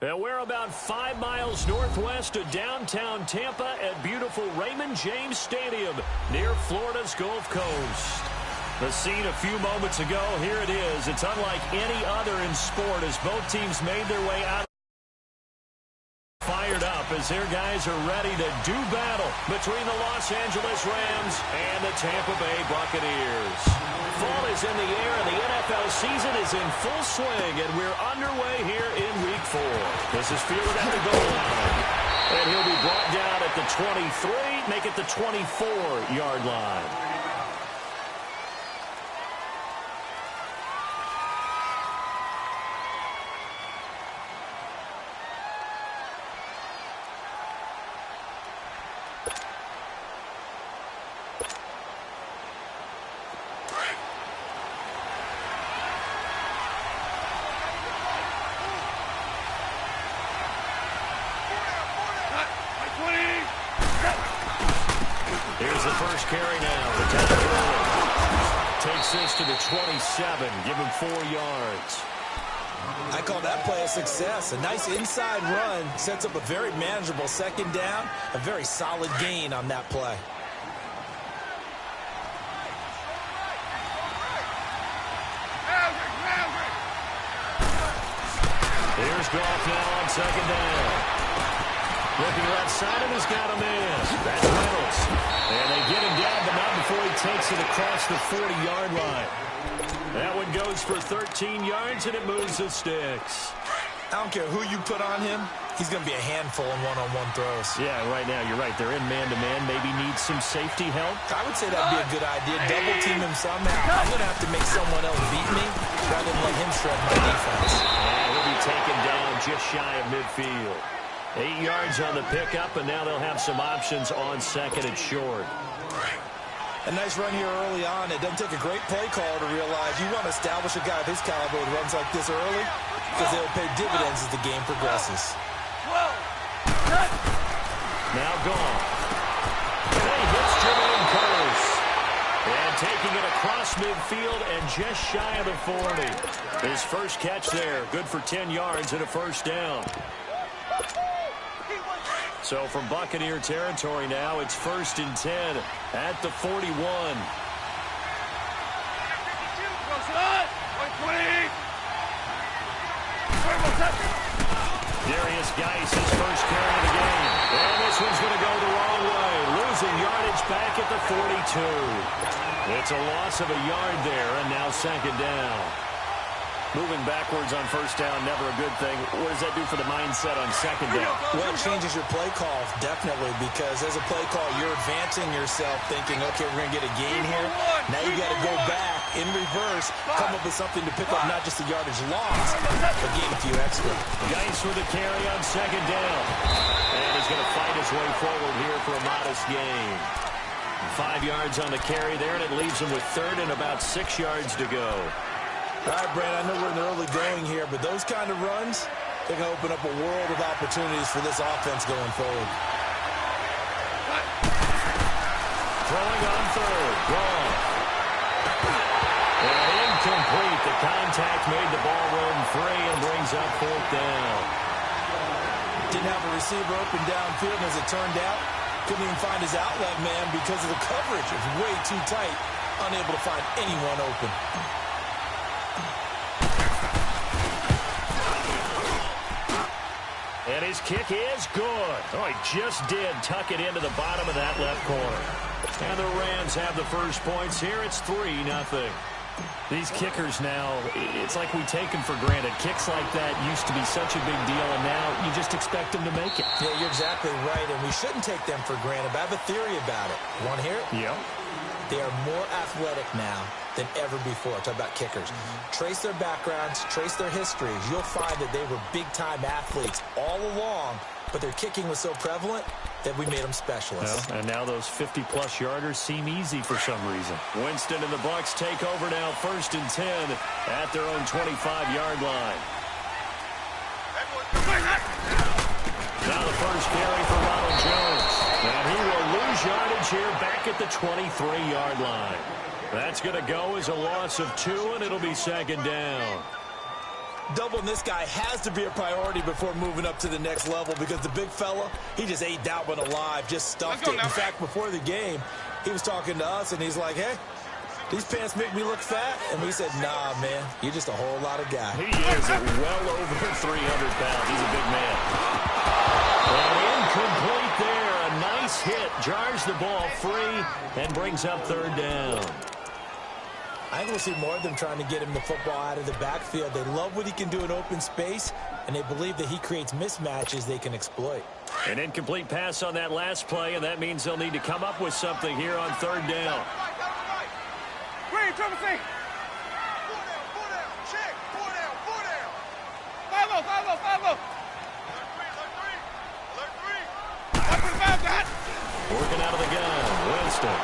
And we're about 5 miles northwest of downtown Tampa at beautiful Raymond James Stadium near Florida's Gulf Coast. The scene a few moments ago, here it is. It's unlike any other in sport as both teams made their way out. Fired up as their guys are ready to do battle between the Los Angeles Rams and the Tampa Bay Buccaneers. Fall is in the air and the NFL season is in full swing, and we're underway here in Week 4. This is fielded at the goal line, and he'll be brought down at the 23, make it the 24-yard line. Here's the first carry now. The down takes this to the 27. Give him 4 yards. I call that play a success. A nice inside run sets up a very manageable second down. A very solid gain on that play. Here's Goff now on second down. Looking right side of has got a man. That's Reynolds. And they get him down, but not before he takes it across the 40-yard line. That one goes for 13 yards, and it moves the sticks. I don't care who you put on him. He's going to be a handful in one-on-one throws. Yeah, right now, you're right. They're in man-to-man. Maybe needs some safety help. I would say that'd be a good idea. Double team him somehow. I'm going to have to make someone else beat me rather than let him shred my defense. And he'll be taken down just shy of midfield. 8 yards on the pickup, and now they'll have some options on second and short. A nice run here early on. It doesn't take a great play caller to realize you want to establish a guy of his caliber with runs like this early because they'll pay dividends as the game progresses. Now gone. And he hits Jermaine Curse. And taking it across midfield and just shy of the 40. His first catch there, good for 10 yards and a first down. So from Buccaneer territory now, it's 1st and 10 at the 41. Darius Geis, his first carry of the game. And this one's going to go the wrong way. Losing yardage back at the 42. It's a loss of a yard there, and now second down. Moving backwards on first down, never a good thing. What does that do for the mindset on second down? Well, it changes your play call, definitely, because as a play call, you're advancing yourself thinking, okay, we're going to get a gain here. Now you got to go back in reverse, come up with something to pick up not just the yardage loss, but gain a few extra. Geis with a carry on second down. And he's going to fight his way forward here for a modest gain. 5 yards on the carry there, and it leaves him with third and about 6 yards to go. All right, Brandon, I know we're in the early going here, but those kind of runs, they're going to open up a world of opportunities for this offense going forward. Throwing on third. Wrong. And incomplete. The contact made the ball run free and brings up 4th down. Didn't have a receiver open downfield, and as it turned out, couldn't even find his outlet man because of the coverage. It was way too tight, unable to find anyone open. And his kick is good. Oh, he just did tuck it into the bottom of that left corner. And the Rams have the first points here. It's 3-0. These kickers now, it's like we take them for granted. Kicks like that used to be such a big deal, and now you just expect them to make it. Yeah, you're exactly right, and we shouldn't take them for granted. But I have a theory about it. You want to hear it? Yeah. They are more athletic now than ever before. Talk about kickers. Trace their backgrounds, trace their histories. You'll find that they were big-time athletes all along, but their kicking was so prevalent that we made them specialists. Well, and now those 50-plus yarders seem easy for some reason. Winston and the Bucs take over now, 1st and 10 at their own 25-yard line. Now the first carry for Ronald Jones. And he will lose yardage here back at the 23-yard line. That's going to go as a loss of 2, and it'll be second down. Doubling this guy has to be a priority before moving up to the next level because the big fella, he just ate that one alive, just stuffed it. In fact, before the game, he was talking to us, and he's like, hey, these pants make me look fat. And we said, nah, man, you're just a whole lot of guy. He is well over 300 pounds. He's a big man. And incomplete there. A nice hit. Jars the ball free and brings up third down. I think we'll see more of them trying to get him the football out of the backfield. They love what he can do in open space, and they believe that he creates mismatches they can exploit. An incomplete pass on that last play, and that means they'll need to come up with something here on third down. Green, triple C. 4 down. Check. 4 down. 5-0, 5-0, 5-0. Alert 3. Up for the 5, got. Working out of the gun. Winston.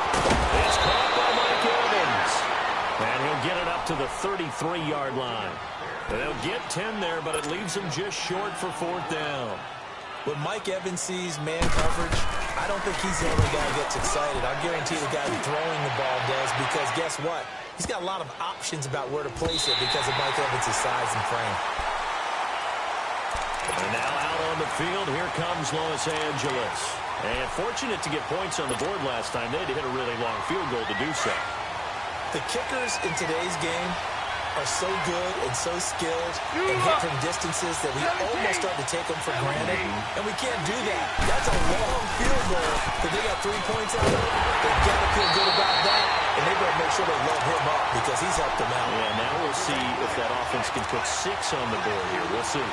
It's caught by Mike Evans. And he'll get it up to the 33-yard line. They'll get 10 there, but it leaves them just short for fourth down. When Mike Evans sees man coverage, I don't think he's the only guy who gets excited. I'll guarantee the guy throwing the ball does, because guess what? He's got a lot of options about where to place it because of Mike Evans' size and frame. And now out on the field, here comes Los Angeles. And fortunate to get points on the board last time. They had to hit a really long field goal to do so. The kickers in today's game are so good and so skilled and hit from distances that we almost start to take them for granted, and we can't do that. That's a long field goal that they got 3 points out of it. They've got to feel good about that, and they better make sure they load him up because he's helped them out. Yeah, now we'll see if that offense can put 6 on the board here. We'll see.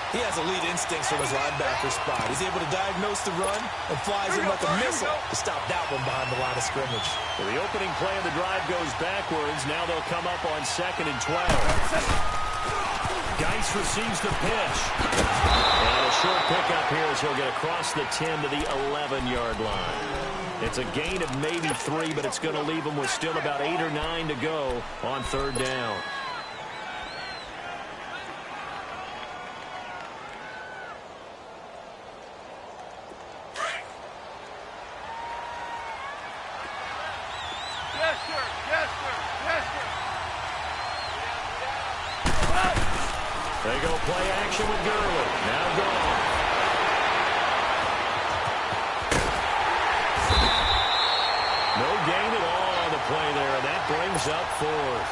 He has elite instincts from his linebacker spot. He's able to diagnose the run and flies in like a missile to stop that one behind the line of scrimmage. Well, the opening play of the drive goes backwards. Now they'll come up on 2nd and 12. Geis receives the pitch. And a short pickup here as he'll get across the 10 to the 11-yard line. It's a gain of maybe 3, but it's going to leave them with still about 8 or 9 to go on third down. They go play action with Gurley. Now gone. No gain at all on the play there, and that brings up 4th.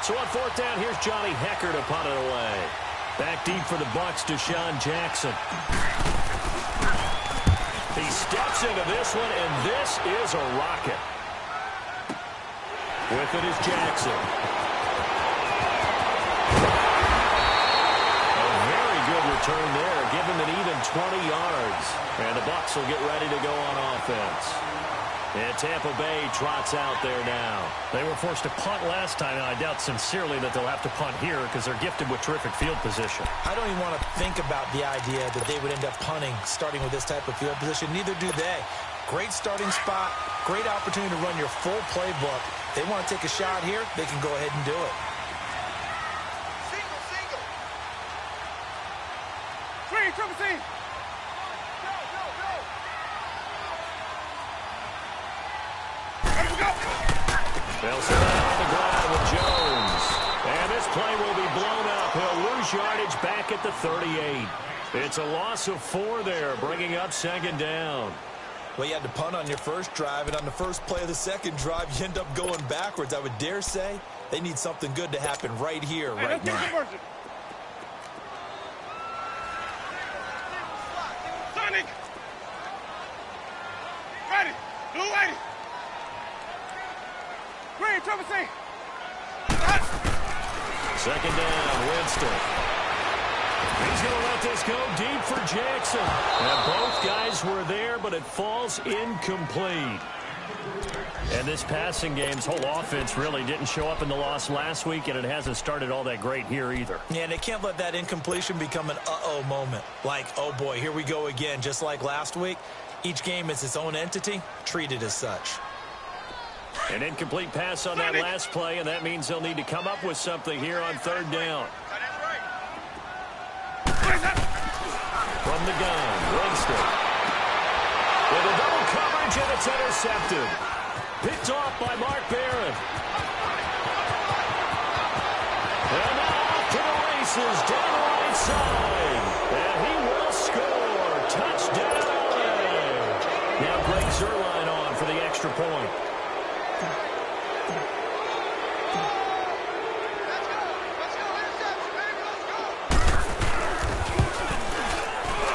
So on 4th down, here's Johnny Hecker to punt it away. Back deep for the Bucs, Deshaun Jackson. He steps into this one, and this is a rocket. With it is Jackson. Return there, give him an even 20 yards. And the Bucs will get ready to go on offense. And Tampa Bay trots out there now. They were forced to punt last time, and I doubt sincerely that they'll have to punt here because they're gifted with terrific field position. I don't even want to think about the idea that they would end up punting starting with this type of field position. Neither do they. Great starting spot, great opportunity to run your full playbook. They want to take a shot here, they can go ahead and do it. Triple C. They'll sit down on the ground with Jones. And this play will be blown up. He'll lose yardage back at the 38. It's a loss of 4 there, bringing up 2nd down. Well, you had to punt on your first drive, and on the first play of the second drive, you end up going backwards. I would dare say they need something good to happen right here, right now. Sonic! Ready! Blue 80! Green, triple C! 2nd down, Winston. He's going to let this go deep for Jackson. And both guys were there, but it falls incomplete. And this passing game's whole offense really didn't show up in the loss last week, and it hasn't started all that great here either. Yeah, and they can't let that incompletion become an uh-oh moment. Like, oh boy, here we go again, just like last week. Each game is its own entity, treated as such. An incomplete pass on that last play, and that means they'll need to come up with something here on third down. From the gun, Winston. With a double coverage, and it's intercepted. Picked off by Mark Barron. And Bounces down the right side. And he will score. Touchdown, LA. Now Greg Zuerlein on for the extra point.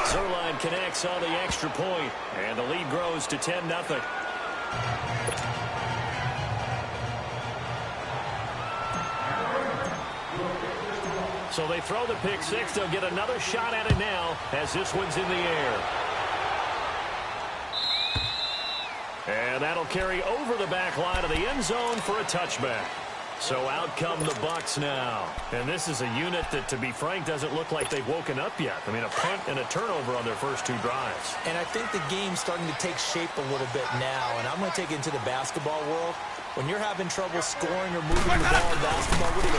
Zuerlein connects on the extra point, and the lead grows to 10-0. So they throw the pick six. They'll get another shot at it now as this one's in the air. And that'll carry over the back line of the end zone for a touchback. So out come the Bucs now. And this is a unit that, to be frank, doesn't look like they've woken up yet. I mean, a punt and a turnover on their first two drives. And I think the game's starting to take shape a little bit now. And I'm going to take it into the basketball world. When you're having trouble scoring or moving the ball in basketball, what do?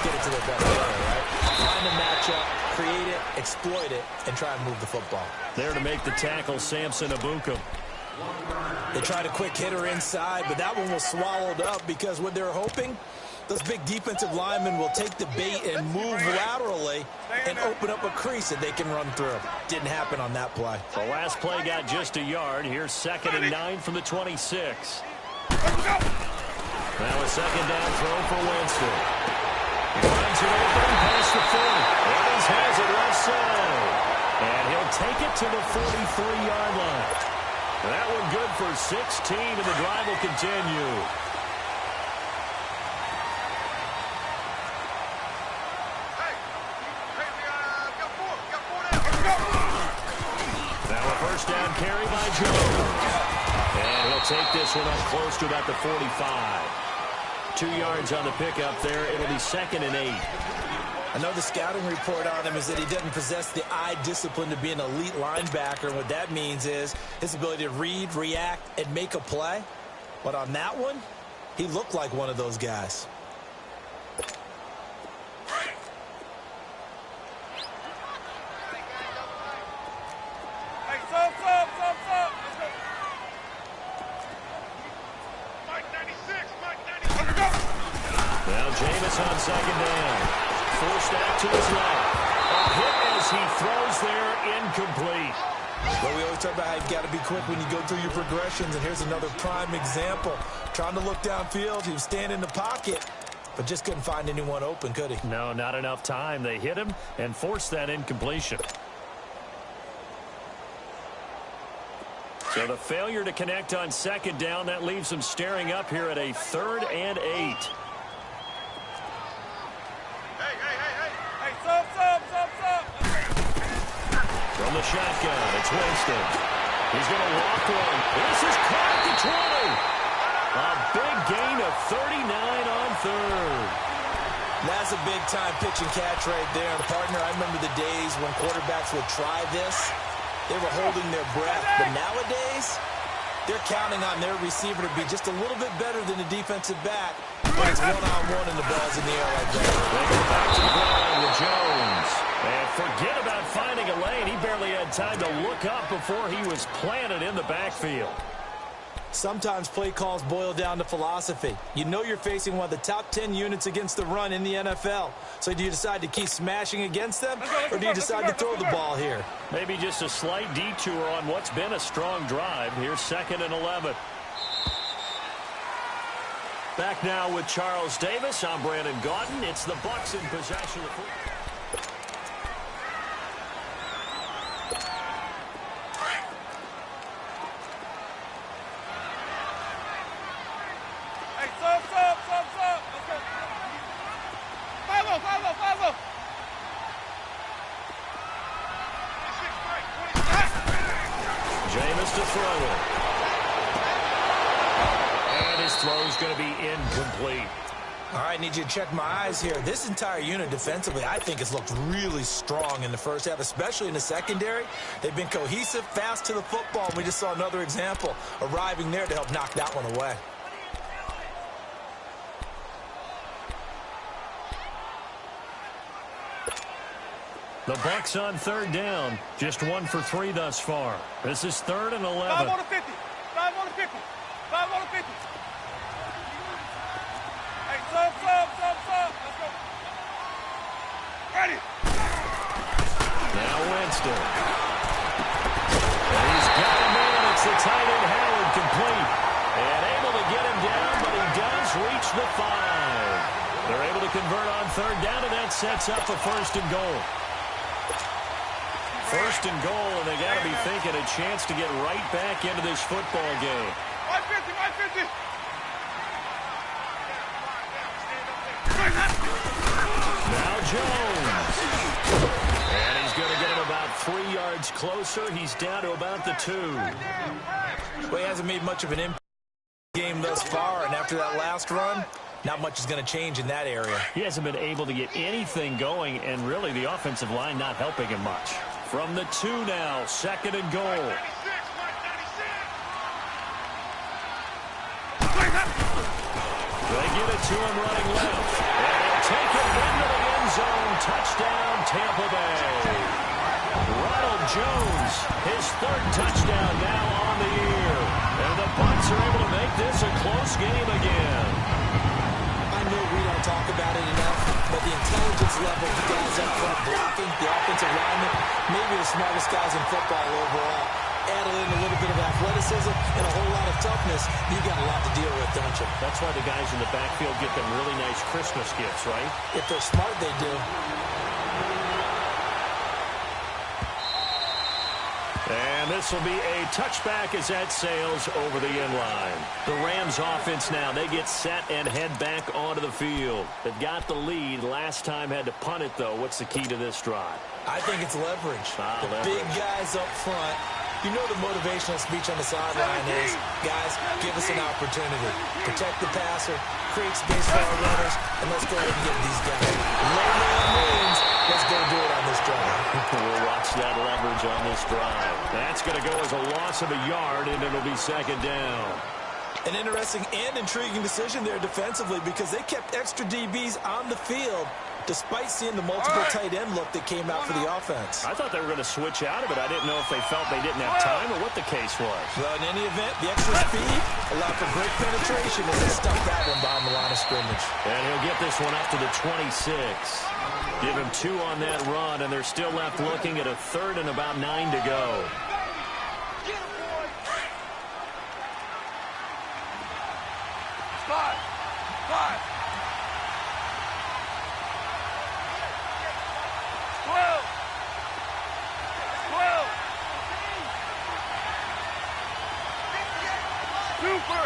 Get it to their best player, right? Find a matchup, create it, exploit it, and try and move the football. There to make the tackle, Samson Ebukam. They tried a quick hitter inside, but that one was swallowed up because what they're hoping, those big defensive linemen will take the bait and move laterally and open up a crease that they can run through. Didn't happen on that play. The last play got just a yard. Here's 2nd and 9 from the 26. Now a second down throw for Winston. He runs it open past the 40. Evans has it left side. And he'll take it to the 43-yard line. That one good for 16, and the drive will continue. Now a first down carry by Jones. And he'll take this one up close to about the 45. 2 yards on the pickup there. It'll be 2nd and 8. I know the scouting report on him is that he doesn't possess the eye discipline to be an elite linebacker. And what that means is his ability to read, react, and make a play. But on that one, he looked like one of those guys. Now Jameis on 2nd down. Forced out to his left. A hit as he throws there, incomplete. But we always talk about how you've got to be quick when you go through your progressions, and here's another prime example. Trying to look downfield, he was standing in the pocket, but just couldn't find anyone open, could he? No, not enough time. They hit him and forced that incompletion. So the failure to connect on 2nd down, that leaves them staring up here at a 3rd and 8. From the shotgun, it's Winston. He's going to walk one. This is caught at the 20. A big gain of 39 on 3rd. That's a big-time pitch and catch right there. And, partner, I remember the days when quarterbacks would try this. They were holding their breath. But nowadays, they're counting on their receiver to be just a little bit better than the defensive back. But it's one-on-one and the ball's in the air like that. They go back to the ground with Jones. And forget about finding a lane. He barely had time to look up before he was planted in the backfield. Sometimes play calls boil down to philosophy. You know you're facing one of the top 10 units against the run in the NFL. So do you decide to keep smashing against them, or do you decide to throw the ball here? Maybe just a slight detour on what's been a strong drive. Here's 2nd and 11. Back now with Charles Davis. I'm Brandon Gaudin. It's the Bucs in possession of the football. Jameis to throw it. And his throw's going to be incomplete. All right, need you to check my eyes here. This entire unit defensively, I think, has looked really strong in the first half, especially in the secondary. They've been cohesive, fast to the football, and we just saw another example arriving there to help knock that one away. The Bucs on 3rd down. Just 1 for 3 thus far. This is 3rd and 11. 5 on the 50. 5 on the 50. 5 on the 50. Hey, sub. Let's go. Ready. Now Winston. And he's got him in. It's the tight end Howard complete. And able to get him down, but he does reach the 5. They're able to convert on third down, and that sets up a 1st and goal. 1st and goal, and they got to be thinking a chance to get right back into this football game. 150, 150. Now Jones. And he's going to get him about 3 yards closer. He's down to about the 2. Well, he hasn't made much of an impact game thus far, and after that last run, not much is going to change in that area. He hasn't been able to get anything going, and really the offensive line not helping him much. From the 2 now, 2nd and goal. They give it to him running left. And he'll take it into the end zone. Touchdown, Tampa Bay. Ronald Jones, his 3rd touchdown now on the year. And the Bucs are able to make this a close game again. I know we don't talk about it enough, but the intelligence level of guys up front blocking, the offensive linemen, maybe the smartest guys in football overall. Add in a little bit of athleticism and a whole lot of toughness, you got a lot to deal with, don't you? That's why the guys in the backfield get them really nice Christmas gifts, right? If they're smart, they do. And this will be a touchback as that sails over the end line. The Rams offense now, they get set and head back onto the field. They've got the lead. Last time had to punt it, though. What's the key to this drive? I think it's leverage. The leverage. Big guys up front. You know the motivational speech on the sideline is, guys, give us an opportunity. Protect the passer, create space for our runners, and let's go ahead and get these guys. Low man wins. Let's go do it on this drive. We'll watch that leverage on this drive. That's going to go as a loss of a yard, and it'll be 2nd down. An interesting and intriguing decision there defensively because they kept extra DBs on the field despite seeing the multiple tight end look that came out for the offense. I thought they were going to switch out of it. I didn't know if they felt they didn't have time or what the case was. Well, in any event, the extra speed allowed for great penetration as they stuffed that one behind the line of scrimmage. And he'll get this one up to the 26. Give him 2 on that run, and they're still left looking at a 3rd and about 9 to go. Five. 12. Super.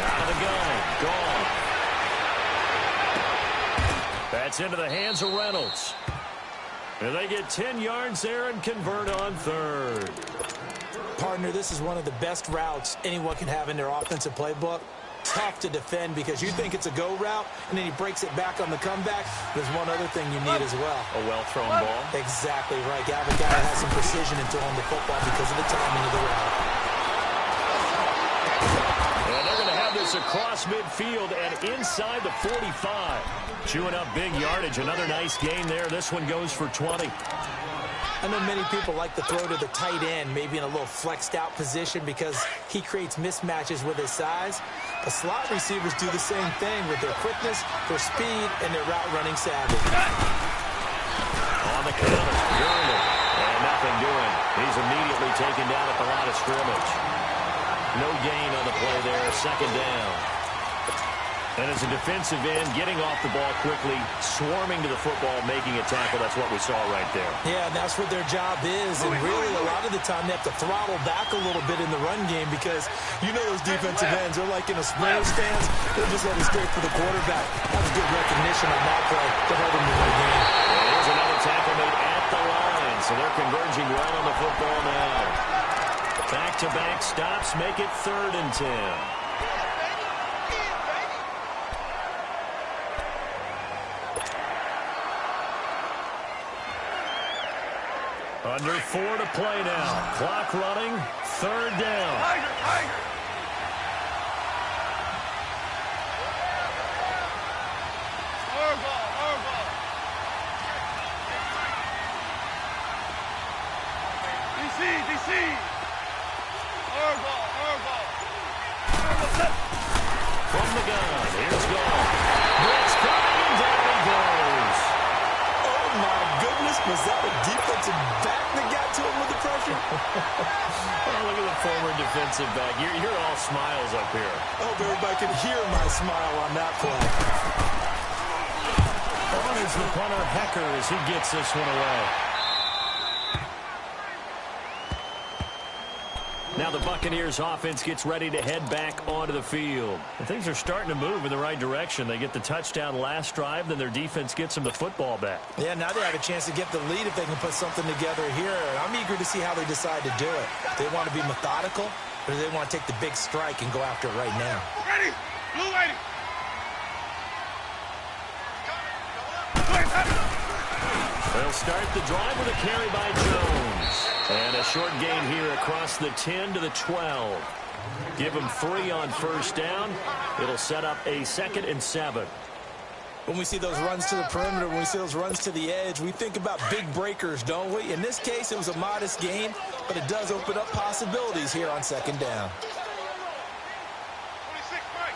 Out of the gun. Gone. That's into the hands of Reynolds. And they get 10 yards there and convert on 3rd. Partner, this is one of the best routes anyone can have in their offensive playbook. Tough to defend because you think it's a go route, and then he breaks it back on the comeback. There's one other thing you need as well. A well-thrown ball. Exactly right. You have a guy that has some precision in throwing the football because of the timing of the route. And they're going to have this across midfield and inside the 45. Chewing up big yardage. Another nice gain there. This one goes for 20. I know many people like to throw to the tight end, maybe in a little flexed out position because he creates mismatches with his size. But slot receivers do the same thing with their quickness, their speed, and their route running savvy. On the counter, Gurley. And nothing doing. He's immediately taken down at the line of scrimmage. No gain on the play there. 2nd down. And as a defensive end, getting off the ball quickly, swarming to the football, making a tackle. That's what we saw right there. Yeah, that's what their job is. And really, a lot of the time, they have to throttle back a little bit in the run game because you know those defensive ends, they're like in a sprinter stance. They're just heading straight for the quarterback. That was good recognition on that play to hurt him in the game. And here's another tackle made at the line. So they're converging right on the football now. Back-to-back stops make it 3rd and 10. Under 4 to play now. Clock running. 3rd down. Tiger. Ball. DC. Ball. From the gun. Here's Gall. Blitz coming defensive back. You're all smiles up here. I hope everybody can hear my smile on that play. On is the punter, Hecker, as he gets this one away. Now the Buccaneers offense gets ready to head back onto the field. And things are starting to move in the right direction. They get the touchdown last drive, then their defense gets them the football back. Yeah, now they have a chance to get the lead if they can put something together here. I'm eager to see how they decide to do it. They want to be methodical, or do they want to take the big strike and go after it right now? Ready. Blue lady. They'll start the drive with a carry by Jones. And a short gain here across the 10 to the 12. Give them 3 on first down. It'll set up a 2nd and 7. When we see those runs to the perimeter, when we see those runs to the edge, we think about big breakers, don't we? In this case, it was a modest gain, but it does open up possibilities here on 2nd down. 26 Mike.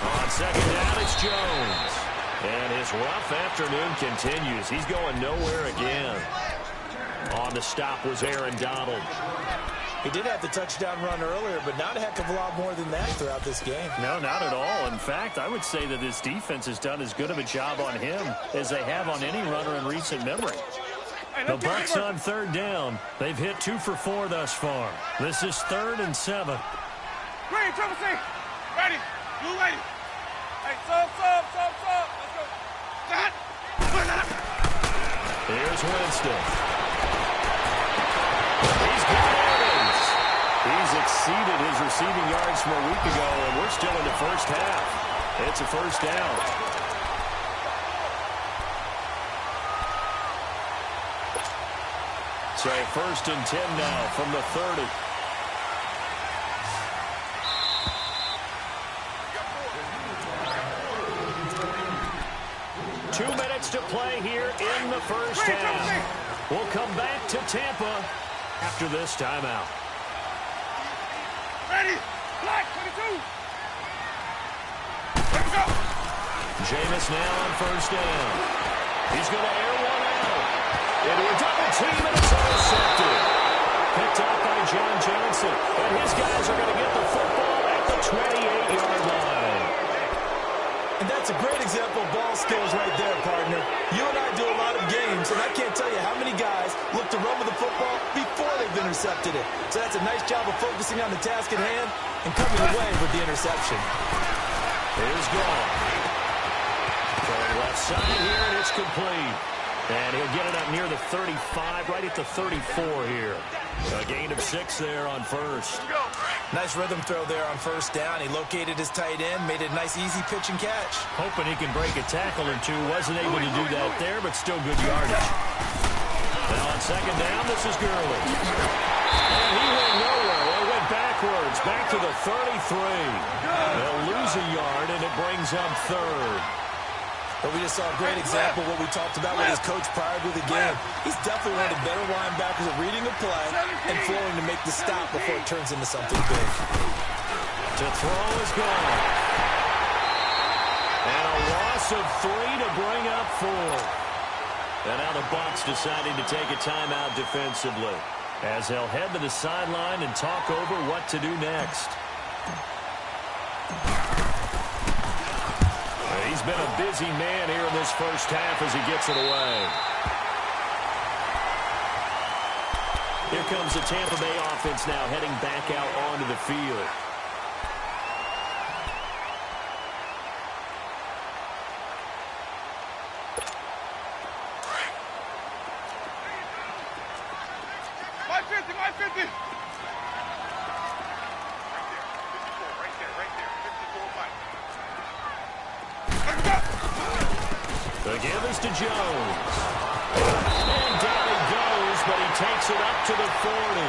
On 2nd down, it's Jones. And his rough afternoon continues. He's going nowhere again. On the stop was Aaron Donald. He did have the touchdown run earlier, but not a heck of a lot more than that throughout this game. No, not at all. In fact, I would say that this defense has done as good of a job on him as they have on any runner in recent memory. The Bucs on 3rd down. They've hit 2 for 4 thus far. This is 3rd and 7. Green, triple C. Ready. Blue lady. Hey, sub. Let's go. That. Here's Winston. He's got Evans. He's exceeded his receiving yards from a week ago, and we're still in the first half. It's a first down. So 1st and 10 now from the 30. To play here in the first half. We'll come back to Tampa after this timeout. Ready. Black 22. Let's go. Jameis now on 1st down. He's going to air one out. Into a double team, and it's intercepted. Picked up by John Johnson. And his guys are going to get the football at the 28-yard line. And that's a great example of ball skills right there, partner. You and I do a lot of games, and I can't tell you how many guys look to run with the football before they've intercepted it. So that's a nice job of focusing on the task at hand and coming away with the interception. Here's Gone. Throwing left side here, and it's complete. And he'll get it up near the 35, right at the 34 here. A gain of 6 there on 1st. Nice rhythm throw there on 1st down. He located his tight end, made it a nice, easy pitch and catch. Hoping he can break a tackle or two. Wasn't able to do that there, but still good yardage. Now on 2nd down, this is Gurley. And he went nowhere. Well, he went backwards, back to the 33. They'll lose a yard, and it brings up 3rd. But we just saw a great example of what we talked about with his coach prior to the game. He's definitely one of the better linebackers at reading a play and flowing to make the stop before it turns into something big. To throw is gone. And a loss of 3 to bring up 4. And now the Bucs deciding to take a timeout defensively, as they'll head to the sideline and talk over what to do next. He's been a busy man here in this first half as he gets it away. Here comes the Tampa Bay offense now heading back out onto the field. My 50. Right there. 54 Mike. The give is to Jones. And down he goes, but he takes it up to the 40.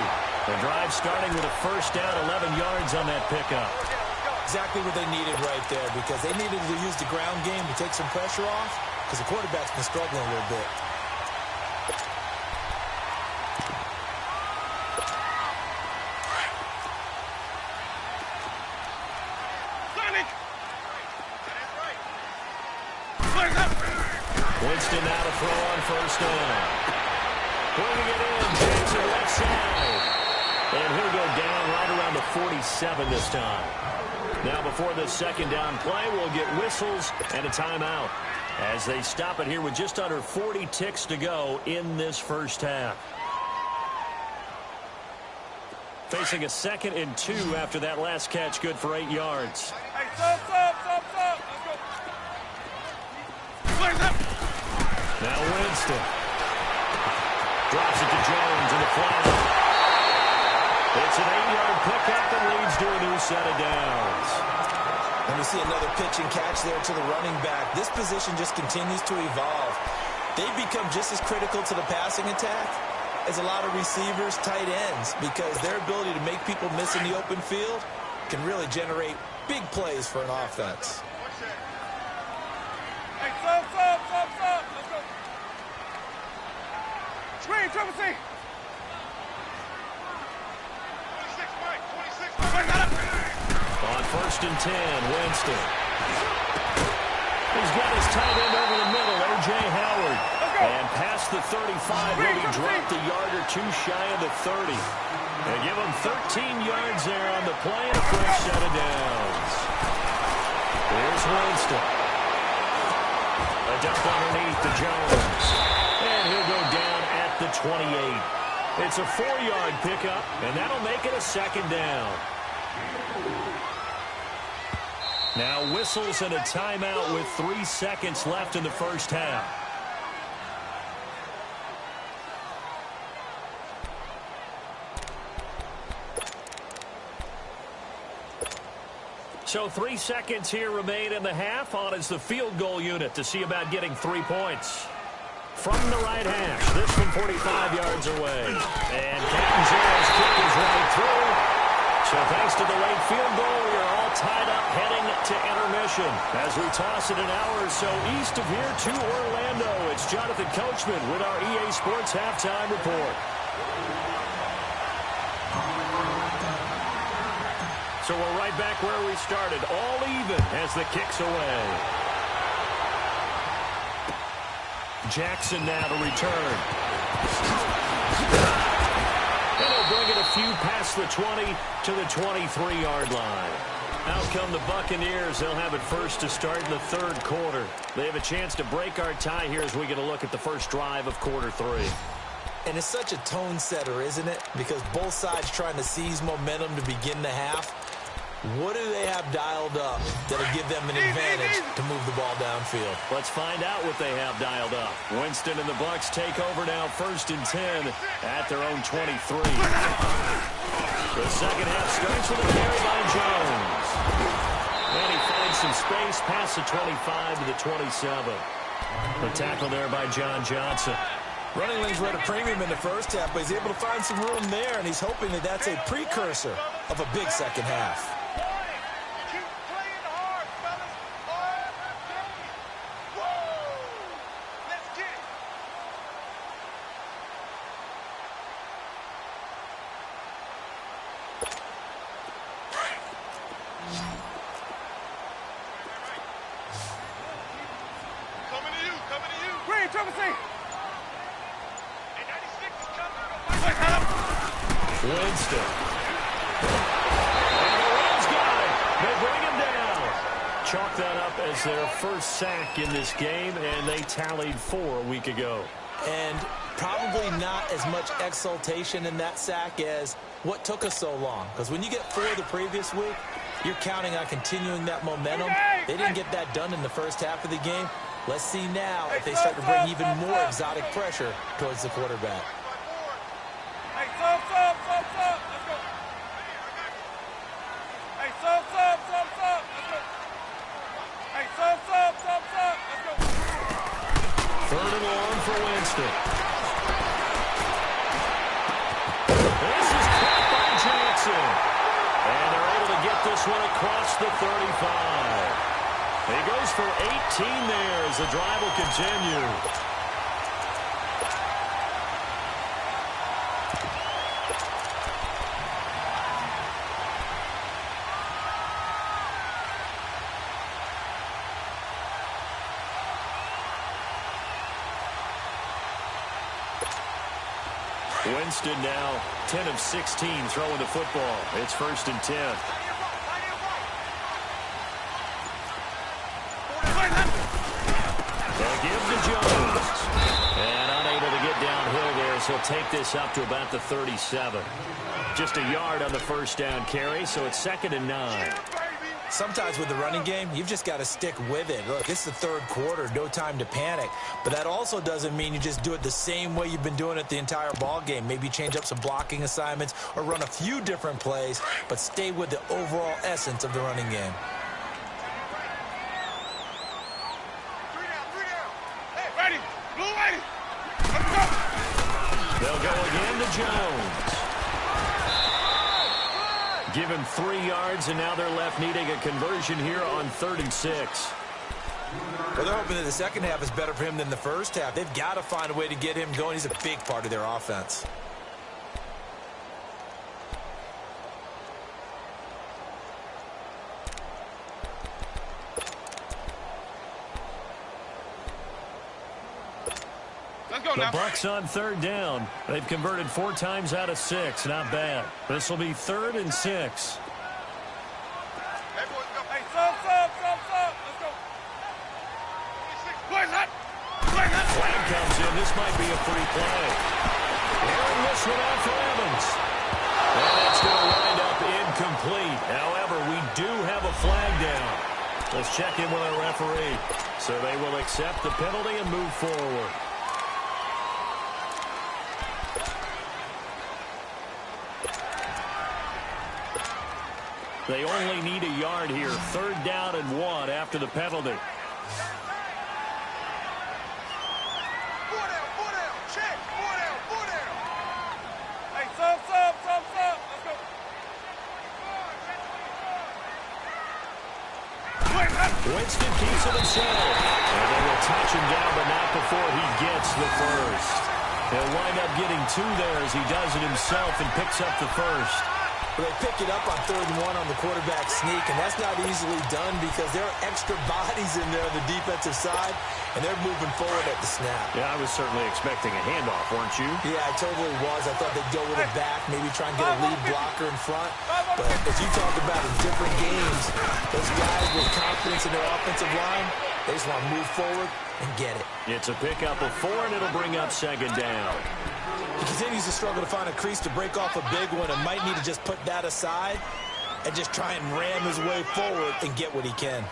The drive starting with a first down, 11 yards on that pickup. Exactly what they needed right there, because they needed to use the ground game to take some pressure off, because the quarterback's been struggling a little bit. Winston now to throw on first down. Bringing it in, Jackson left side. And he'll go down right around the 47 this time. Now before this second down play, we'll get whistles and a timeout as they stop it here with just under 40 ticks to go in this first half. Facing a 2nd and 2 after that last catch, good for 8 yards. Hey, stop. Let's go. Now Winston. Drops it to Jones in the flat. It's an 8-yard pickup and leads to a new set of downs. And we see another pitch and catch there to the running back. This position just continues to evolve. They've become just as critical to the passing attack as a lot of receivers, tight ends, because their ability to make people miss in the open field can really generate big plays for an offense. Hey, stop. Let's go. Screen, triple C. 26, Mike. 26. On 1st and 10, Winston. He's got his tight end over the middle, O.J. Howard. And past the 35, he'll be dropped a yard or two shy of the 30. They give him 13 yards there on the play and a fresh set of downs. Here's Winston. A dump underneath to Jones. And he'll go down at the 28. It's a 4-yard pickup, and that'll make it a 2nd down. Now whistles and a timeout with 3 seconds left in the first half. So 3 seconds here remain in the half. On is the field goal unit to see about getting 3 points. From the right hash, this from 45 yards away. And Catanzaro's kick is right through. So thanks to the late field goal, we are all tied up heading to intermission. As we toss it an hour or so east of here to Orlando, it's Jonathan Coachman with our EA Sports Halftime Report. So we're right back where we started, all even as the kick's away. Jackson now to return. And he'll bring it a few past the 20 to the 23-yard line. Out come the Buccaneers. They'll have it first to start in the 3rd quarter. They have a chance to break our tie here as we get a look at the first drive of quarter 3. And it's such a tone setter, isn't it? Because both sides trying to seize momentum to begin the half. What do they have dialed up that'll give them an advantage to move the ball downfield? Let's find out what they have dialed up. Winston and the Bucs take over now 1st and 10 at their own 23. The second half starts with a carry by Jones. And he finds some space past the 25 to the 27. The tackle there by John Johnson. Running lanes were at a premium in the first half, but he's able to find some room there, and he's hoping that that's a precursor of a big second half. Winston. And the Rams got it. They bring him down. Chalk that up as their first sack in this game, and they tallied 4 a week ago. And probably not as much exultation in that sack as what took us so long. Because when you get 4 the previous week, you're counting on continuing that momentum. They didn't get that done in the first half of the game. Let's see now if they start to bring even more exotic pressure towards the quarterback. Hey, stop. Let's go. Hey, stop. Let's go. Hey, stop. Let's go. 3rd and long for Winston. This is caught by Jackson. And they're able to get this one across the 35. He goes for 18 there as the drive will continue. Winston now 10 of 16 throwing the football. It's 1st and 10. They'll give to Jones. And unable to get downhill there, so he'll take this up to about the 37. Just a yard on the first down carry, so it's 2nd and 9. Sometimes with the running game, you've just got to stick with it. Look, it's the 3rd quarter, no time to panic. But that also doesn't mean you just do it the same way you've been doing it the entire ball game. Maybe change up some blocking assignments or run a few different plays, but stay with the overall essence of the running game. They'll go again to Jones. Give him 3 yards, and now they're left needing a conversion here on 3rd and 6. Well, they're hoping that the second half is better for him than the first half. They've got to find a way to get him going. He's a big part of their offense. The Bucs on 3rd down. They've converted 4 times out of 6. Not bad. This will be 3rd and 6. Hey, sub. Let's go. Flag comes in. This might be a free play. Airing this one out for Evans. And it's going to wind up incomplete. However, we do have a flag down. Let's check in with our referee. So they will accept the penalty and move forward. They only need a yard here. 3rd down and 1 after the penalty. Hey, sub. Let's go. Winston keeps it himself. And they will touch him down, but not before he gets the first. He'll wind up getting 2 there as he does it himself and picks up the first. Well, they pick it up on 3rd and 1 on the quarterback sneak, and that's not easily done because there are extra bodies in there on the defensive side, and they're moving forward at the snap. Yeah, I was certainly expecting a handoff, weren't you? Yeah, I totally was. I thought they'd go with it back, maybe try and get a lead blocker in front. But as you talked about in different games, those guys with confidence in their offensive line, they just want to move forward and get it. It's a pickup of 4, and it'll bring up 2nd down. He continues to struggle to find a crease to break off a big one and might need to just put that aside and just try and ram his way forward and get what he can.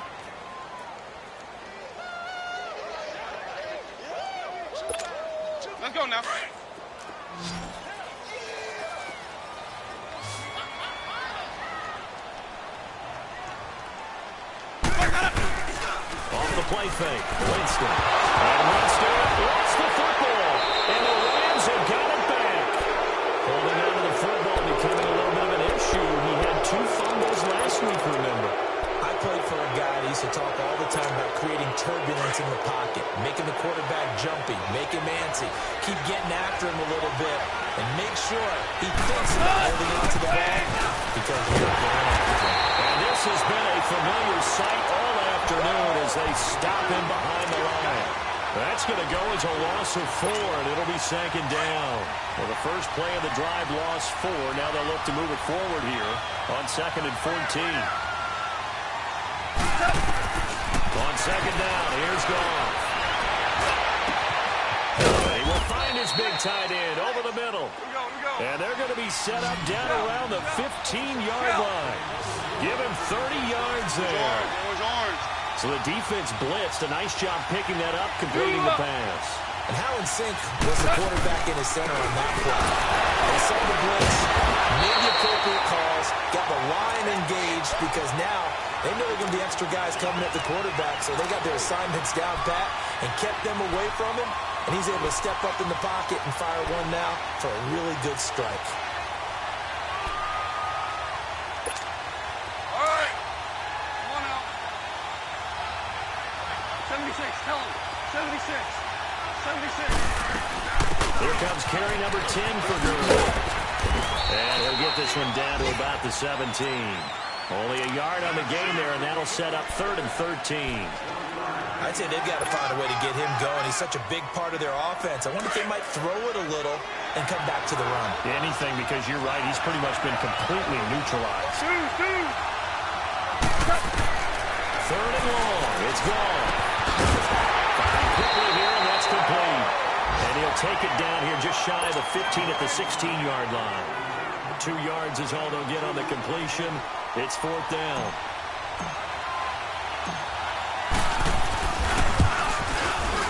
Let's go now. Off the play fake, Winston. And Winston lost the football. And the Rams have got it back. Holding on to the football, becoming a little bit of an issue. He had 2 fumbles last week, remember. I played for a guy that used to talk all the time about creating turbulence in the pocket, making the quarterback jumpy, make him antsy, keep getting after him a little bit, and make sure he thinks about holding on to the ball because you're going after him. And this has been a familiar sight all afternoon as they stop him behind the line. That's going to go as a loss of 4, and it'll be 2nd down. Well, the first play of the drive lost 4. Now they'll look to move it forward here on 2nd and 14. On 2nd down, here's Goff. He will find his big tight end over the middle. And they're going to be set up down around the 15-yard line. Give him 30 yards there. So the defense blitzed. A nice job picking that up, completing the pass. And how in sync was the quarterback in his center on that play? They saw the blitz, made the appropriate calls, got the line engaged because now they know there are going to be extra guys coming at the quarterback, so they got their assignments down pat and kept them away from him, and he's able to step up in the pocket and fire one now for a really good strike. All right. Come on out. 76. Tell him. 76. 76. Here comes carry number 10 for Gurley. And he'll get this one down to about the 17. Only a yard on the game there, and that'll set up 3rd and 13. I'd say they've got to find a way to get him going. He's such a big part of their offense. I wonder if they might throw it a little and come back to the run. Anything, because you're right, he's pretty much been completely neutralized. Third and long. It's gone. Firing quickly here, and that's complete. And he'll take it down here just shy of the 15 at the 16-yard line. 2 yards is all they'll get on the completion. It's fourth down.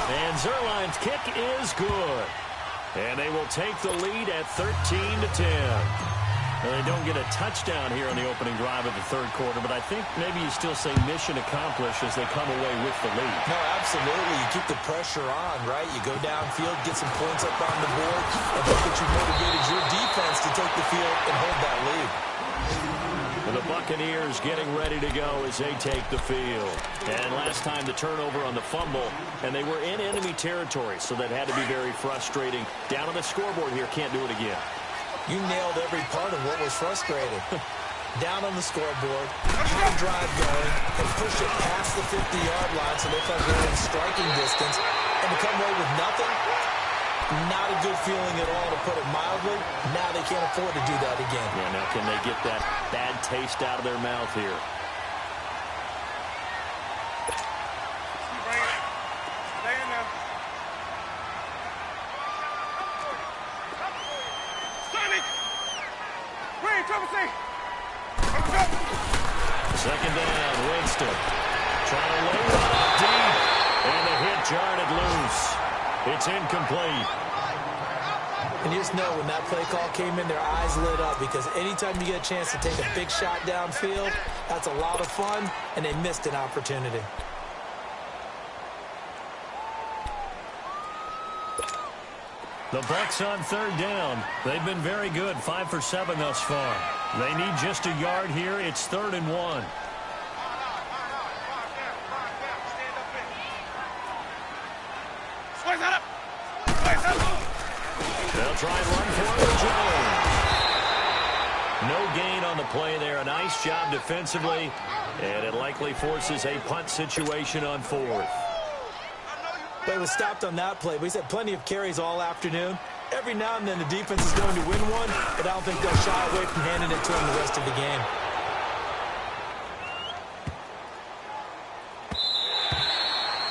And Zerline's kick is good. And they will take the lead at 13-10. Well, they don't get a touchdown here on the opening drive of the third quarter, but I think maybe you still say mission accomplished as they come away with the lead. No, absolutely. You keep the pressure on, right? You go downfield, get some points up on the board, and hope that you motivated your defense to take the field and hold that lead. And the Buccaneers getting ready to go as they take the field. And last time the turnover on the fumble, and they were in enemy territory, so that had to be very frustrating. Down on the scoreboard here, can't do it again. You nailed every part of what was frustrating. Down on the scoreboard, keep the drive going, and push it past the 50-yard line so they felt they're in striking distance, and to come away with nothing, not a good feeling at all, to put it mildly. Now they can't afford to do that again. Yeah, now can they get that bad taste out of their mouth here? Second down, Winston. Trying to lay one up deep. And the hit jarred it loose. It's incomplete. And you just know when that play call came in, their eyes lit up, because anytime you get a chance to take a big shot downfield, that's a lot of fun, and they missed an opportunity. The Bucs on third down. They've been very good, 5 for 7 thus far. They need just a yard here. It's 3rd and 1. They'll try and run for it with Jones. No gain on the play there. A nice job defensively, and it likely forces a punt situation on 4th. But it was stopped on that play. But he's had plenty of carries all afternoon. Every now and then the defense is going to win one, but I don't think they'll shy away from handing it to him the rest of the game.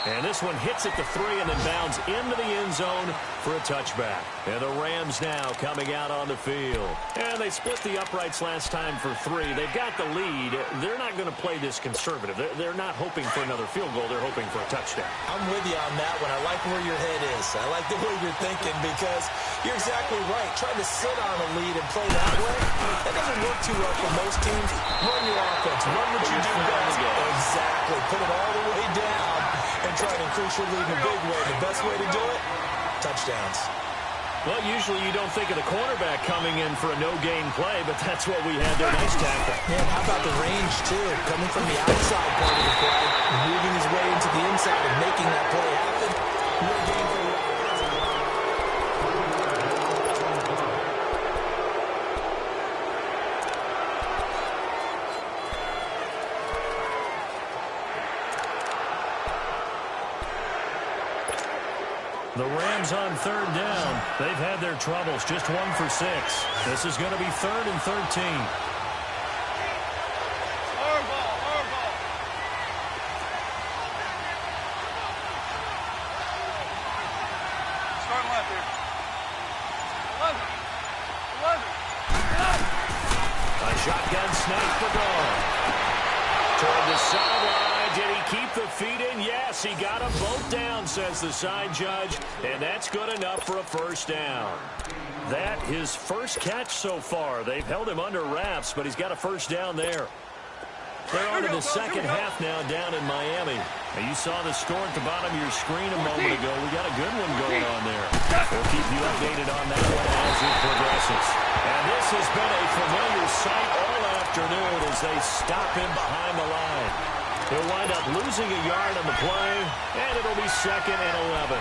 And this one hits at the 3 and then bounds into the end zone for a touchback. And the Rams now coming out on the field. And they split the uprights last time for 3. They've got the lead. They're not going to play this conservative. They're not hoping for another field goal. They're hoping for a touchdown. I'm with you on that one. I like where your head is. I like the way you're thinking, because you're exactly right. Trying to sit on a lead and play that way, that doesn't work too well for most teams. Run your offense. Run what you do best. Exactly. Put it all the way down and try to increase your lead in a big way. The best way to do it, touchdowns. Well, usually you don't think of the cornerback coming in for a no-gain play, but that's what we had there. Nice tackle. Man, how about the range, too? Coming from the outside part of the play, moving his way into the inside and making that play happen. No gain for the The Rams on third down. They've had their troubles, just 1 for 6. This is going to be 3rd and 13. A shotgun snap for goal. Toward the sideline. Did he keep the feet in? Yes, he got them both down, says the side judge. And that's good enough for a first down. That his first catch so far. They've held him under wraps, but he's got a first down there. They're on to the second half now down in Miami. Now you saw the score at the bottom of your screen a moment ago. We got a good one going on there. We'll keep you updated on that one as it progresses. And this has been a familiar sight all afternoon as they stop him behind the line. He'll wind up losing a yard on the play, and it'll be 2nd and 11.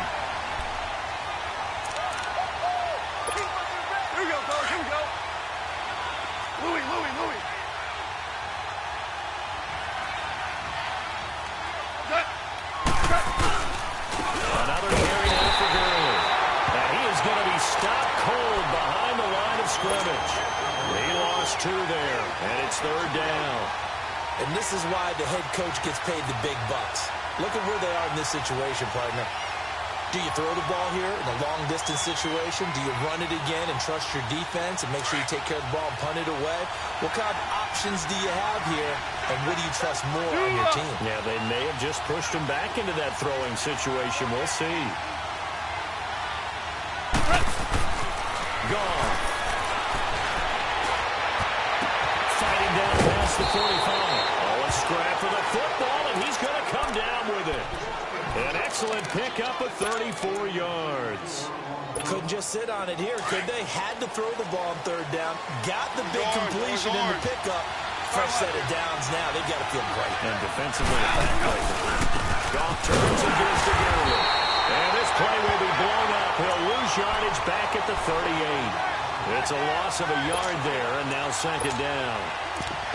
Here we go, fellas. Here we go. Louis. Another carry now for Gurley. And he is going to be stopped cold 2 there, and it's 3rd down. And this is why the head coach gets paid the big bucks. Look at where they are in this situation, partner. Do you throw the ball here in a long-distance situation? Do you run it again and trust your defense and make sure you take care of the ball and punt it away? What kind of options do you have here, and what do you trust more on your team? Yeah, they may have just pushed him back into that throwing situation. We'll see. Gone. Fighting down past the 45. Oh, a scrap for the football, and he's going to come down with it. An excellent pickup of 34 yards. Couldn't just sit on it here, could they? Had to throw the ball on 3rd down. Got the big completion in the pickup. Fresh set of downs now. They've got to feel great. And defensively, Goff turns and gives to Gurley. And this play will be blown up. He'll lose yardage back at the 38. It's a loss of a yard there, and now 2nd down.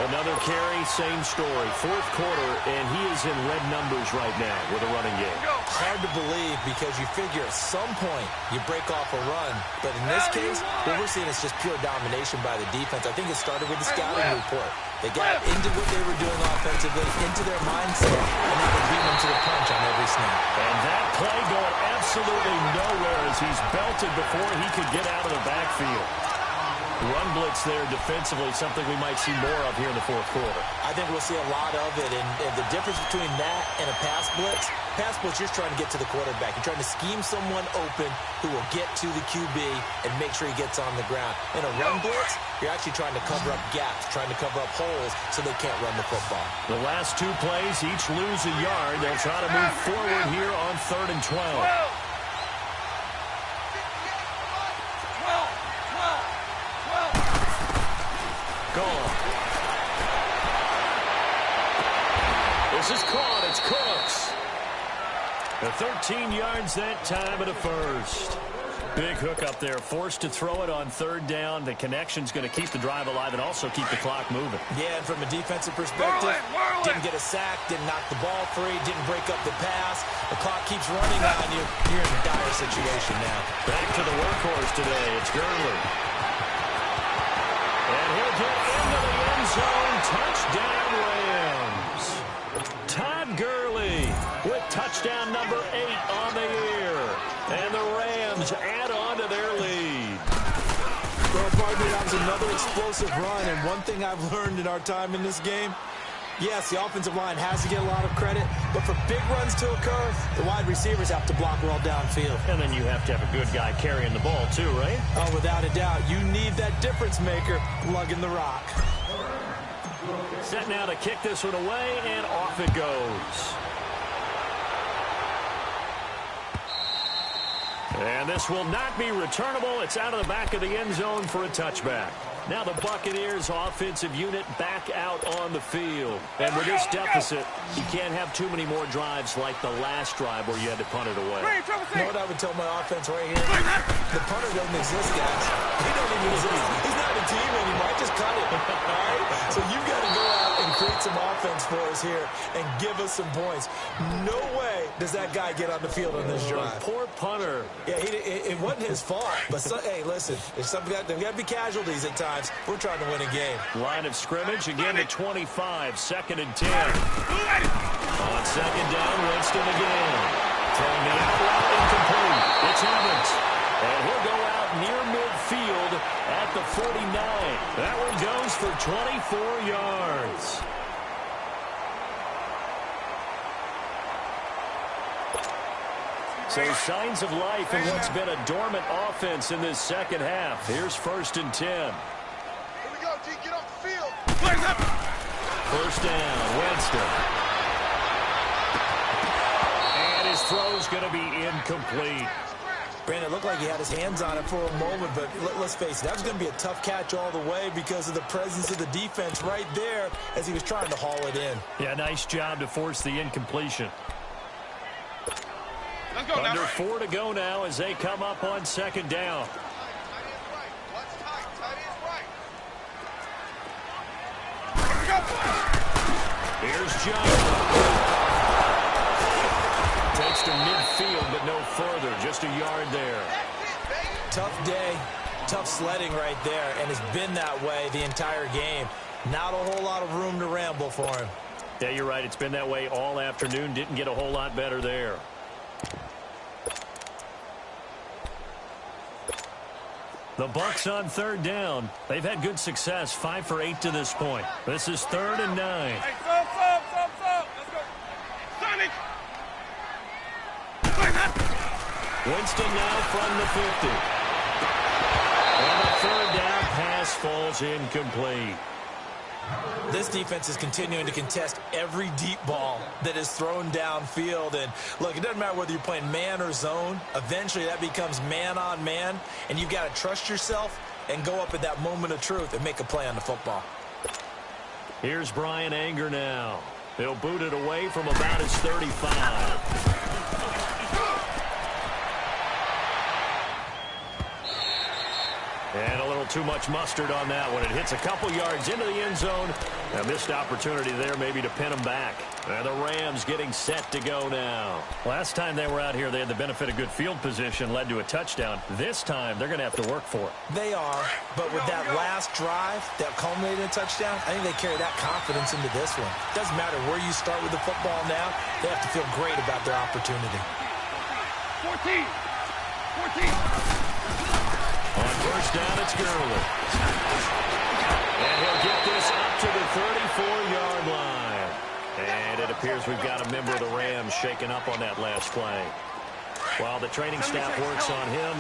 Another carry, same story. 4th quarter, and he is in red numbers right now with a running game. Hard to believe because you figure at some point you break off a run. But in this case, what we're seeing is just pure domination by the defense. I think it started with the scouting report. They got into what they were doing offensively, into their mindset, and now they beat them to the punch on every snap. And that play going absolutely nowhere as he's belted before he could get out of the backfield. Run blitz there defensively, something we might see more of here in the 4th quarter. I think we'll see a lot of it, and the difference between that and a pass blitz, you're trying to get to the quarterback. You're trying to scheme someone open who will get to the QB and make sure he gets on the ground. In a run blitz, you're actually trying to cover up gaps, trying to cover up holes so they can't run the football. The last 2 plays, each lose a yard. They'll try to move forward here on 3rd and 12. Gone. This is caught. It's Cooks. The 13 yards that time at a first. Big hook up there. Forced to throw it on 3rd down. The connection's going to keep the drive alive and also keep the clock moving. Yeah, and from a defensive perspective, didn't get a sack, didn't knock the ball free, didn't break up the pass. The clock keeps running on you. You're in a dire situation now. Back to the workhorse today. It's Gurley. And he'll get into the end zone. Touchdown, Rams. Todd Gurley with touchdown number 8 on the year. And the Rams add on to their lead. Well, partner, that was another explosive run. And one thing I've learned in our time in this game, yes, the offensive line has to get a lot of credit, but for big runs to occur, the wide receivers have to block well downfield. and then you have to have a good guy carrying the ball too, right? Oh, without a doubt. You need that difference maker lugging the rock. Set now to kick this one away, and off it goes. And this will not be returnable. It's out of the back of the end zone for a touchback. Now the Buccaneers offensive unit back out on the field. And with this deficit, you can't have too many more drives like the last drive where you had to punt it away. You know what I would tell my offense right here? The punter doesn't exist, guys. He don't even exist. He's not a team anymore. I just cut it. All right? So you've got to go out and create some offense for us here and give us some points. No way does that guy get on the field on this drive. Poor punter. Yeah, it wasn't his fault. But, hey, listen, there's got to be casualties at times. We're trying to win a game. Line of scrimmage again to 25, 2nd and 10. On 2nd down, Winston again. Throwing the out route incomplete. It's Evans. And he'll go out near midfield at the 49. That one goes for 24 yards. So signs of life in what's been a dormant offense in this second half. Here's 1st and 10. Here we go, G. Get off the field. 1st down, Winston. And his throw's going to be incomplete. Brandon, it looked like he had his hands on it for a moment, but let's face it, that was going to be a tough catch all the way because of the presence of the defense right there as he was trying to haul it in. Yeah, nice job to force the incompletion. Let's go, Under 4 to go now as they come up on 2nd down. Here's Jones. Takes to midfield, but no further. Just a yard there. Tough day. tough sledding right there, and it's been that way the entire game. Not a whole lot of room to ramble for him. Yeah, you're right. It's been that way all afternoon. Didn't get a whole lot better there. The Bucs on third down. They've had good success, 5 for 8 to this point. This is 3rd and 9. Hey, stop. Let's go. Sonic. Winston now from the 50. And the third down pass falls incomplete. This defense is continuing to contest every deep ball that is thrown downfield. And, look, it doesn't matter whether you're playing man or zone. Eventually, that becomes man-on-man, and you've got to trust yourself and go up at that moment of truth and make a play on the football. Here's Brian Anger now. He'll boot it away from about his 35. And a little too much mustard on that one. It hits a couple yards into the end zone. A missed opportunity there maybe to pin them back. And the Rams getting set to go now. Last time they were out here, they had the benefit of good field position, led to a touchdown. This time, they're going to have to work for it. They are, but with that last drive that culminated in a touchdown, I think they carry that confidence into this one. Doesn't matter where you start with the football now, they have to feel great about their opportunity. 14. On first down, it's Gurley. And he'll get this up to the 34-yard line. And it appears we've got a member of the Rams shaken up on that last play. While the training staff works on him,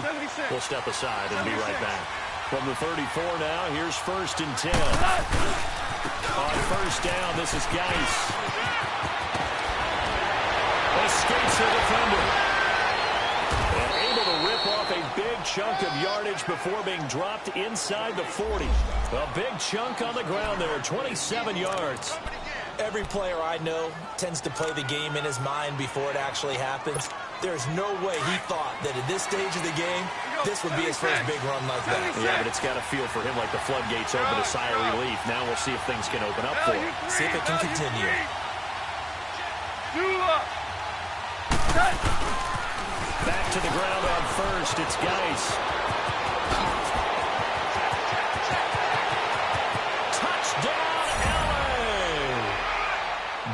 we'll step aside and be right back. From the 34 now, here's 1st and 10. On first down, this is Geis. Escapes the defender. And able to rip off a big chunk of yardage before being dropped inside the 40. A big chunk on the ground there, 27 yards. Every player I know tends to play the game in his mind before it actually happens. There's no way he thought that at this stage of the game, this would be his first big run like that. Yeah, but it's got to feel for him like the floodgates open, a sigh of relief. Now we'll see if things can open up for him. See if it can continue. Back to the ground on first. It's Geis. Touchdown, LA!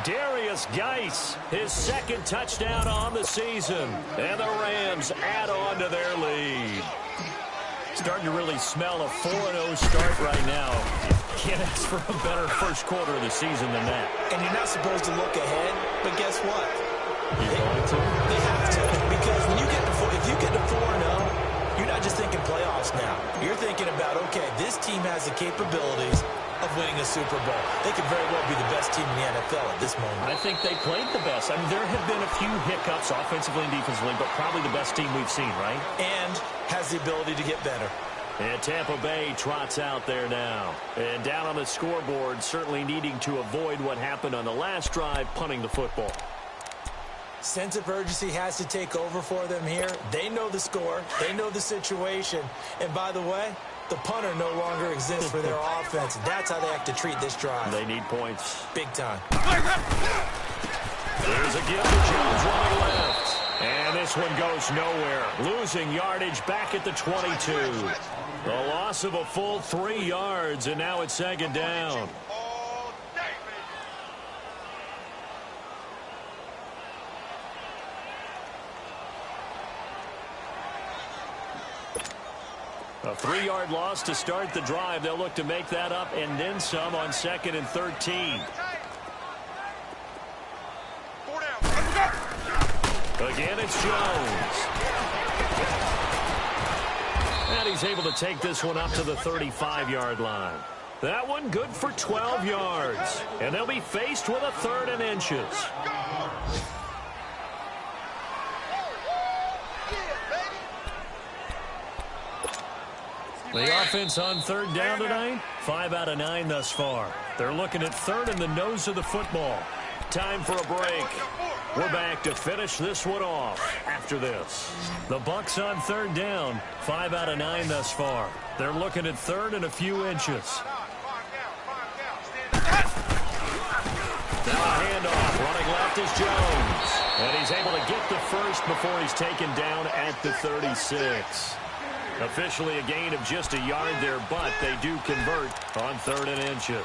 Darius Geis, his 2nd touchdown on the season. And the Rams add on to their lead. Starting to really smell a 4-0 start right now. Can't ask for a better first quarter of the season than that. And you're not supposed to look ahead, but guess what? You're going to? They have to, because when you get to if you get to 4-0, you're not just thinking playoffs now. You're thinking about, okay, this team has the capabilities of winning a Super Bowl. They could very well be the best team in the NFL at this moment. I think they played the best. I mean, there have been a few hiccups offensively and defensively, but probably the best team we've seen, right? And has the ability to get better. And Tampa Bay trots out there now. And down on the scoreboard, certainly needing to avoid what happened on the last drive, punting the football. Sense of urgency has to take over for them here. They know the score. They know the situation. And by the way, the punter no longer exists for their offense. That's how they have to treat this drive. They need points. Big time. There's a give to Jones running left. And this one goes nowhere. Losing yardage back at the 22. The loss of a full 3 yards, and now it's 2nd down. A 3-yard loss to start the drive. They'll look to make that up and then some on 2nd and 13. Again, it's Jones. And he's able to take this one up to the 35-yard line. That one good for 12 yards. And they'll be faced with a 3rd and inches. The offense on 3rd down tonight, 5 out of 9 thus far. They're looking at 3rd in the nose of the football. Time for a break. We're back to finish this one off after this. The Bucs on 3rd down, 5 out of 9 thus far. They're looking at 3rd and a few inches. Now a handoff. Running left is Jones. And he's able to get the first before he's taken down at the 36. Officially a gain of just a yard there, but they do convert on 3rd and inches.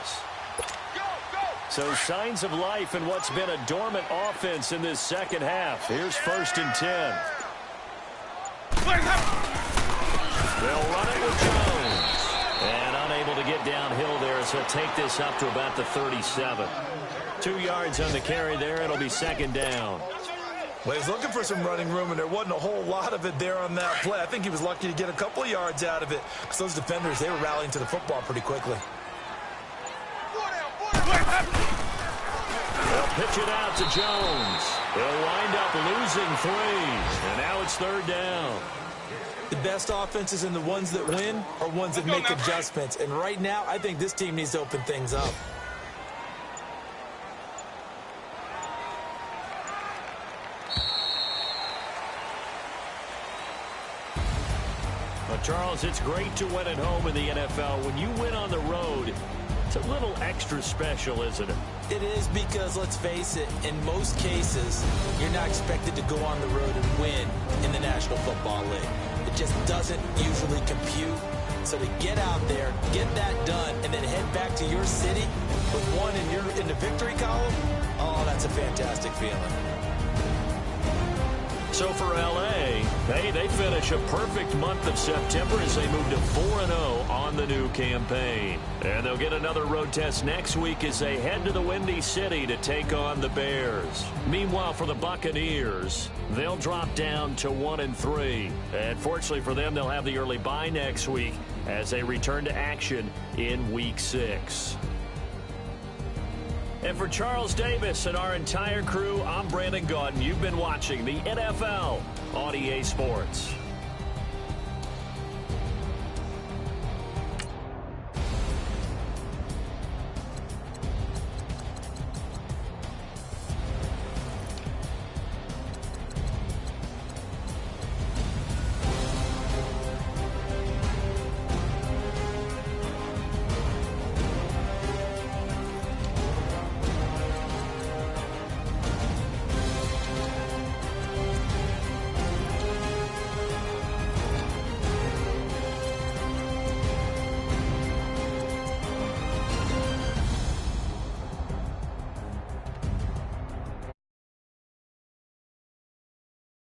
So signs of life in what's been a dormant offense in this second half. Here's 1st and 10. They'll run it with Jones. And unable to get downhill there, so he'll take this up to about the 37. 2 yards on the carry there. It'll be 2nd down. Well, he's looking for some running room, and there wasn't a whole lot of it there on that play. I think he was lucky to get a couple of yards out of it, because those defenders, they were rallying to the football pretty quickly. They'll pitch it out to Jones. They'll wind up losing 3, and now it's 3rd down. The best offenses and the ones that win are ones that make adjustments, and right now, I think this team needs to open things up. Charles, it's great to win at home in the NFL. When you win on the road, it's a little extra special, isn't it? It is, because, let's face it, in most cases, you're not expected to go on the road and win in the National Football League. It just doesn't usually compute. So to get out there, get that done, and then head back to your city with one in the victory column, oh, that's a fantastic feeling. So for L.A., they finish a perfect month of September as they move to 4-0 on the new campaign. And they'll get another road test next week as they head to the Windy City to take on the Bears. Meanwhile, for the Buccaneers, they'll drop down to 1-3. And fortunately for them, they'll have the early bye next week as they return to action in Week 6. And for Charles Davis and our entire crew, I'm Brandon Gaudin. You've been watching the NFL on EA Sports.